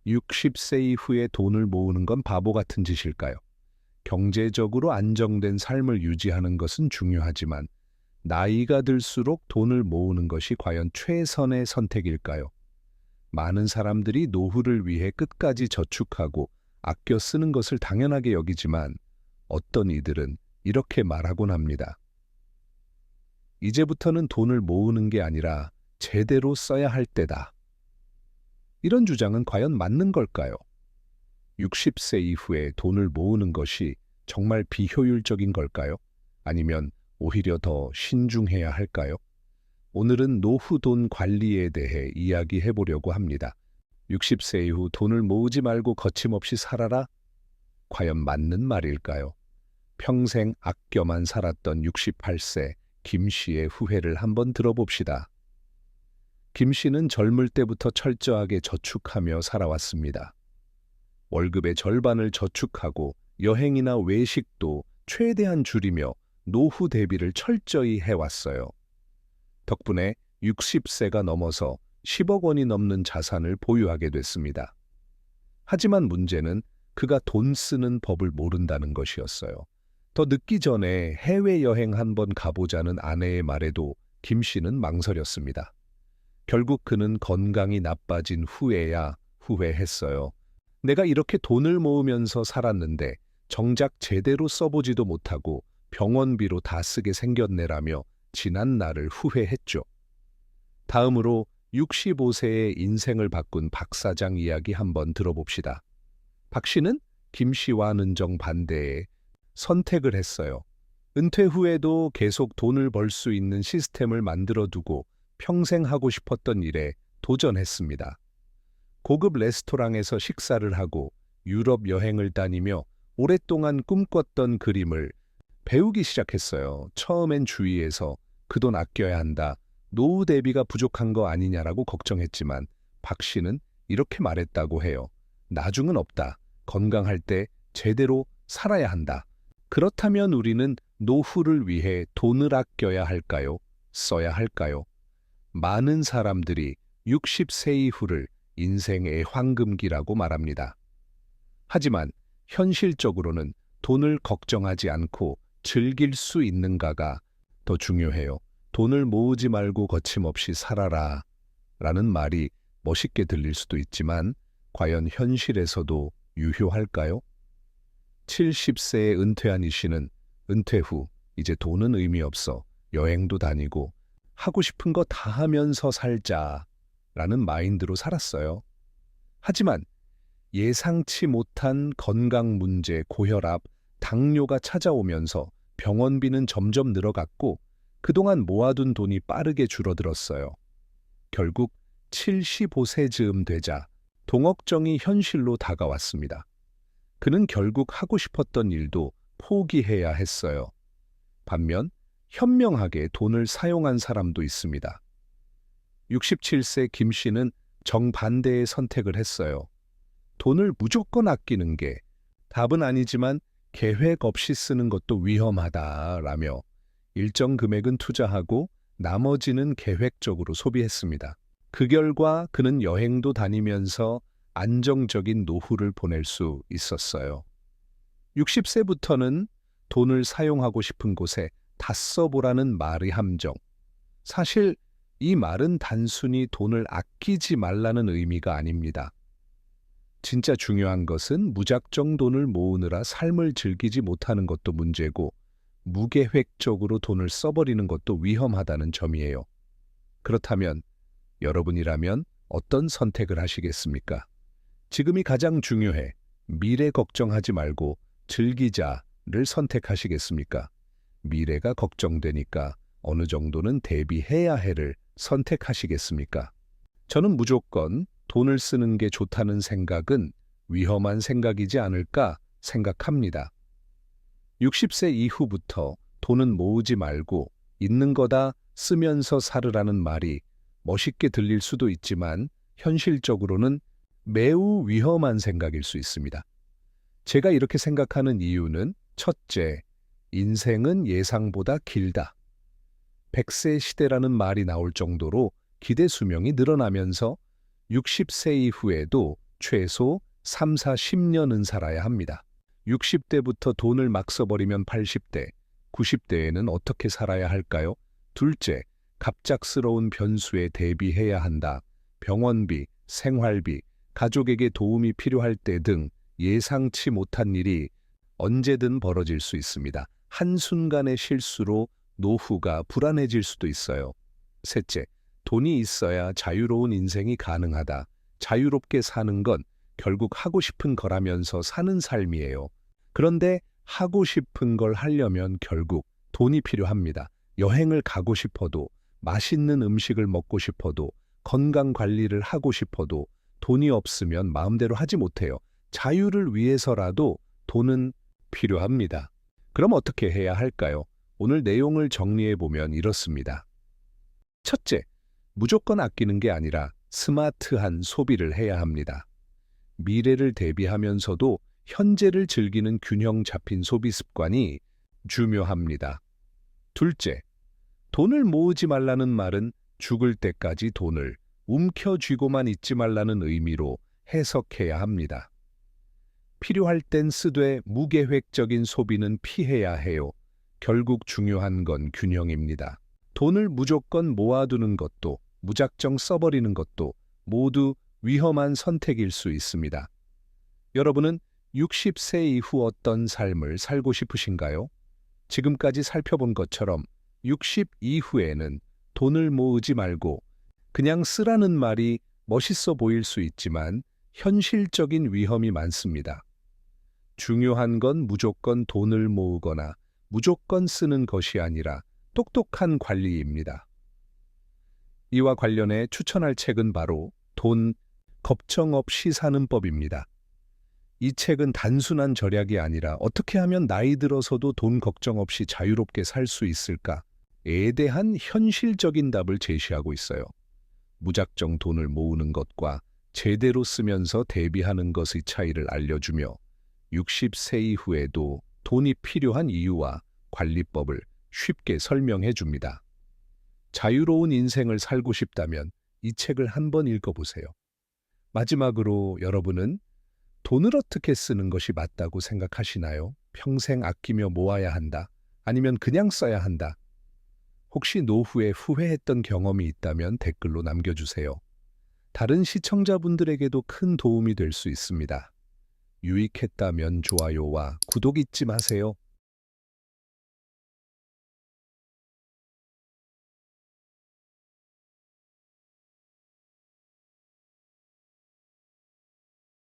60세 이후에 돈을 모으는 건 바보 같은 짓일까요? 경제적으로 안정된 삶을 유지하는 것은 중요하지만 나이가 들수록 돈을 모으는 것이 과연 최선의 선택일까요? 많은 사람들이 노후를 위해 끝까지 저축하고 아껴 쓰는 것을 당연하게 여기지만 어떤 이들은 이렇게 말하곤 합니다. 이제부터는 돈을 모으는 게 아니라 제대로 써야 할 때다. 이런 주장은 과연 맞는 걸까요? 60세 이후에 돈을 모으는 것이 정말 비효율적인 걸까요? 아니면 오히려 더 신중해야 할까요? 오늘은 노후 돈 관리에 대해 이야기해 보려고 합니다. 60세 이후 돈을 모으지 말고 거침없이 살아라? 과연 맞는 말일까요? 평생 아껴만 살았던 68세 김 씨의 후회를 한번 들어봅시다. 김 씨는 젊을 때부터 철저하게 저축하며 살아왔습니다. 월급의 절반을 저축하고 여행이나 외식도 최대한 줄이며 노후 대비를 철저히 해왔어요. 덕분에 60세가 넘어서 10억 원이 넘는 자산을 보유하게 됐습니다. 하지만 문제는 그가 돈 쓰는 법을 모른다는 것이었어요. 더 늦기 전에 해외여행 한번 가보자는 아내의 말에도 김 씨는 망설였습니다. 결국 그는 건강이 나빠진 후에야 후회했어요. 내가 이렇게 돈을 모으면서 살았는데 정작 제대로 써보지도 못하고 병원비로 다 쓰게 생겼네라며 지난 날을 후회했죠. 다음으로 65세의 인생을 바꾼 박 사장 이야기 한번 들어봅시다. 박 씨는 김 씨와는 정반대에 선택을 했어요. 은퇴 후에도 계속 돈을 벌 수 있는 시스템을 만들어 두고 평생 하고 싶었던 일에 도전했습니다. 고급 레스토랑에서 식사를 하고 유럽 여행을 다니며 오랫동안 꿈꿨던 그림을 배우기 시작했어요. 처음엔 주위에서 그 돈 아껴야 한다, 노후 대비가 부족한 거 아니냐라고 걱정했지만 박 씨는 이렇게 말했다고 해요. 나중은 없다. 건강할 때 제대로 살아야 한다. 그렇다면 우리는 노후를 위해 돈을 아껴야 할까요? 써야 할까요? 많은 사람들이 60세 이후를 인생의 황금기라고 말합니다. 하지만 현실적으로는 돈을 걱정하지 않고 즐길 수 있는가가 더 중요해요. 돈을 모으지 말고 거침없이 살아라 라는 말이 멋있게 들릴 수도 있지만 과연 현실에서도 유효할까요? 70세에 은퇴한 이 씨는 은퇴 후 이제 돈은 의미 없어 여행도 다니고 하고 싶은 거 다 하면서 살자라는 마인드로 살았어요. 하지만 예상치 못한 건강 문제, 고혈압, 당뇨가 찾아오면서 병원비는 점점 늘어갔고 그동안 모아둔 돈이 빠르게 줄어들었어요. 결국 75세 즈음 되자 동억정이 현실로 다가왔습니다. 그는 결국 하고 싶었던 일도 포기해야 했어요. 반면 현명하게 돈을 사용한 사람도 있습니다. 67세 김 씨는 정반대의 선택을 했어요. 돈을 무조건 아끼는 게 답은 아니지만 계획 없이 쓰는 것도 위험하다라며 일정 금액은 투자하고 나머지는 계획적으로 소비했습니다. 그 결과 그는 여행도 다니면서 안정적인 노후를 보낼 수 있었어요. 60세부터는 돈을 사용하고 싶은 곳에 다 써보라는 말의 함정. 사실 이 말은 단순히 돈을 아끼지 말라는 의미가 아닙니다. 진짜 중요한 것은 무작정 돈을 모으느라 삶을 즐기지 못하는 것도 문제고 무계획적으로 돈을 써버리는 것도 위험하다는 점이에요. 그렇다면 여러분이라면 어떤 선택을 하시겠습니까? 지금이 가장 중요해. 미래 걱정하지 말고 즐기자를 선택하시겠습니까? 미래가 걱정되니까 어느 정도는 대비해야 해를 선택하시겠습니까? 저는 무조건 돈을 쓰는 게 좋다는 생각은 위험한 생각이지 않을까 생각합니다. 60세 이후부터 돈은 모으지 말고 있는 거다 쓰면서 살으라는 말이 멋있게 들릴 수도 있지만 현실적으로는 매우 위험한 생각일 수 있습니다. 제가 이렇게 생각하는 이유는 첫째, 인생은 예상보다 길다. 100세 시대라는 말이 나올 정도로 기대 수명이 늘어나면서 60세 이후에도 최소 3, 40년은 살아야 합니다. 60대부터 돈을 막 써버리면 80대, 90대에는 어떻게 살아야 할까요? 둘째, 갑작스러운 변수에 대비해야 한다. 병원비, 생활비, 가족에게 도움이 필요할 때 등 예상치 못한 일이 언제든 벌어질 수 있습니다. 한순간의 실수로 노후가 불안해질 수도 있어요. 셋째, 돈이 있어야 자유로운 인생이 가능하다. 자유롭게 사는 건 결국 하고 싶은 거라면서 사는 삶이에요. 그런데 하고 싶은 걸 하려면 결국 돈이 필요합니다. 여행을 가고 싶어도, 맛있는 음식을 먹고 싶어도, 건강 관리를 하고 싶어도 돈이 없으면 마음대로 하지 못해요. 자유를 위해서라도 돈은 필요합니다. 그럼 어떻게 해야 할까요? 오늘 내용을 정리해 보면 이렇습니다. 첫째, 무조건 아끼는 게 아니라 스마트한 소비를 해야 합니다. 미래를 대비하면서도 현재를 즐기는 균형 잡힌 소비 습관이 중요합니다. 둘째, 돈을 모으지 말라는 말은 죽을 때까지 돈을 움켜쥐고만 있지 말라는 의미로 해석해야 합니다. 필요할 땐 쓰되 무계획적인 소비는 피해야 해요. 결국 중요한 건 균형입니다. 돈을 무조건 모아두는 것도 무작정 써버리는 것도 모두 위험한 선택일 수 있습니다. 여러분은 60세 이후 어떤 삶을 살고 싶으신가요? 지금까지 살펴본 것처럼 60 이후에는 돈을 모으지 말고 그냥 쓰라는 말이 멋있어 보일 수 있지만 현실적인 위험이 많습니다. 중요한 건 무조건 돈을 모으거나 무조건 쓰는 것이 아니라 똑똑한 관리입니다. 이와 관련해 추천할 책은 바로 돈 걱정 없이 사는 법입니다. 이 책은 단순한 절약이 아니라 어떻게 하면 나이 들어서도 돈 걱정 없이 자유롭게 살 수 있을까에 대한 현실적인 답을 제시하고 있어요. 무작정 돈을 모으는 것과 제대로 쓰면서 대비하는 것의 차이를 알려주며 60세 이후에도 돈이 필요한 이유와 관리법을 쉽게 설명해 줍니다. 자유로운 인생을 살고 싶다면 이 책을 한번 읽어보세요. 마지막으로 여러분은 돈을 어떻게 쓰는 것이 맞다고 생각하시나요? 평생 아끼며 모아야 한다? 아니면 그냥 써야 한다? 혹시 노후에 후회했던 경험이 있다면 댓글로 남겨주세요. 다른 시청자분들에게도 큰 도움이 될 수 있습니다. 유익했다면 좋아요와 구독 잊지 마세요.